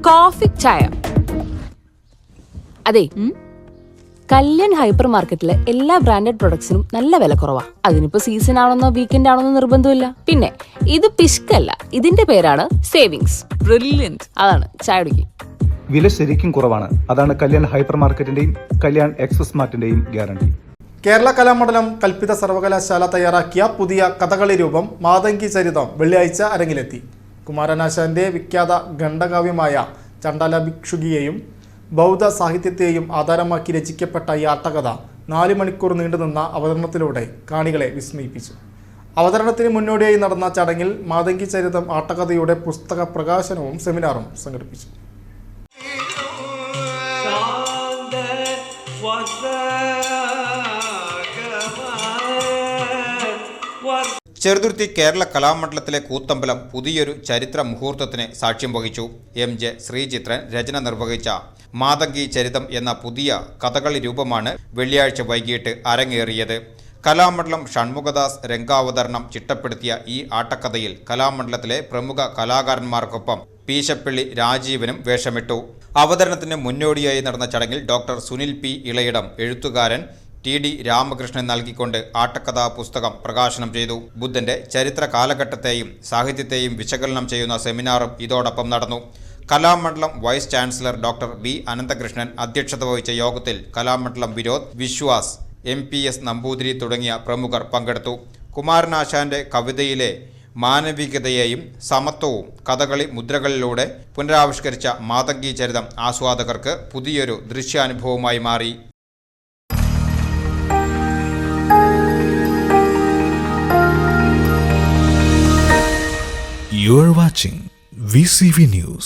Coffee ചായ. അതെ, Kalyan hyper മാർക്കറ്റിലെ എല്ലാ ബ്രാൻഡഡ് പ്രൊഡക്ട്സിനും നല്ല വില കുറവാ. അതിനിപ്പോ സീസൺ ആണെന്നോ വീക്കെൻഡ് ആണെന്നോ നിർബന്ധമില്ല. പിന്നെ ഇത് പിഷ്കല്ല, ഇതിന്റെ പേരാണ് സേവിങ്സ്. ബ്രില്യന്റ്. അതാണ് ചായ കുടിക്കും. വില ശരിക്കും കുറവാണ്. അതാണ് കല്യാൺ ഹൈപ്പർ മാർക്കറ്റിന്റെയും കല്യാൺ എക്സ്പ്രസ് മാർട്ടിന്റെയും ഗ്യാരണ്ടി. കേരള കലാമണ്ഡലം കൽപ്പിത സർവകലാശാല തയ്യാറാക്കിയ പുതിയ കഥകളി രൂപം മാതങ്കി ചരിതം വെള്ളിയാഴ്ച അരങ്ങിലെത്തി. കുമാരനാശാന്റെ വിഖ്യാത ഖണ്ഡകാവ്യമായ ചണ്ഡാല ഭിക്ഷുകിയെയും ബൗദ്ധ സാഹിത്യത്തെയും ആധാരമാക്കി രചിക്കപ്പെട്ട ഈ ആട്ടകഥ 4 മണിക്കൂർ നീണ്ടുനിന്ന അവതരണത്തിലൂടെ കാണികളെ വിസ്മയിപ്പിച്ചു. അവതരണത്തിന് മുന്നോടിയായി നടന്ന ചടങ്ങിൽ മാതങ്കി ചരിതം ആട്ടകഥയുടെ പുസ്തക പ്രകാശനവും സെമിനാറും സംഘടിപ്പിച്ചു. ചെറുതുരുത്തി കേരള കലാമണ്ഡലത്തിലെ കൂത്തമ്പലം പുതിയൊരു ചരിത്ര മുഹൂർത്തത്തിന് സാക്ഷ്യം വഹിച്ചു. എം.ജെ. ശ്രീചിത്രൻ രചന നിർവഹിച്ച മാതങ്കി ചരിതം എന്ന പുതിയ കഥകളി രൂപമാണ് വെള്ളിയാഴ്ച വൈകിട്ട് അരങ്ങേറിയത്. കലാമണ്ഡലം ഷൺമുഖദാസ് രംഗാവതരണം ചിട്ടപ്പെടുത്തിയ ഈ ആട്ടക്കഥയിൽ കലാമണ്ഡലത്തിലെ പ്രമുഖ കലാകാരന്മാർക്കൊപ്പം പീശപ്പള്ളി രാജീവനും വേഷമിട്ടു. അവതരണത്തിന് മുന്നോടിയായി നടന്ന ചടങ്ങിൽ ഡോക്ടർ സുനിൽ പി ഇളയിടം എഴുത്തുകാരൻ ടി.ഡി. രാമകൃഷ്ണൻ നൽകിക്കൊണ്ട് ആട്ടക്കഥാ പുസ്തകം പ്രകാശനം ചെയ്തു. ബുദ്ധന്റെ ചരിത്ര കാലഘട്ടത്തെയും സാഹിത്യത്തെയും വിശകലനം ചെയ്യുന്ന സെമിനാറും ഇതോടൊപ്പം നടന്നു. Kalamandalam vice chancellor doctor B Ananthakrishnan അധ്യക്ഷത വഹിച്ച യോഗത്തിൽ കലാമണ്ഡലം വിനോദ്, വിശ്വാസ്, M.P.S. നമ്പൂതിരി തുടങ്ങിയ പ്രമുഖർ പങ്കെടുത്തു. കുമാരനാശാന്റെ കവിതയിലെ മാനവികതയെയും സമത്വവും കഥകളി മുദ്രകളിലൂടെ പുനരാവിഷ്കരിച്ച മാതങ്കി ചരിതം ആസ്വാദകർക്ക് പുതിയൊരു ദൃശ്യാനുഭവമായി മാറി. You are watching VCV News.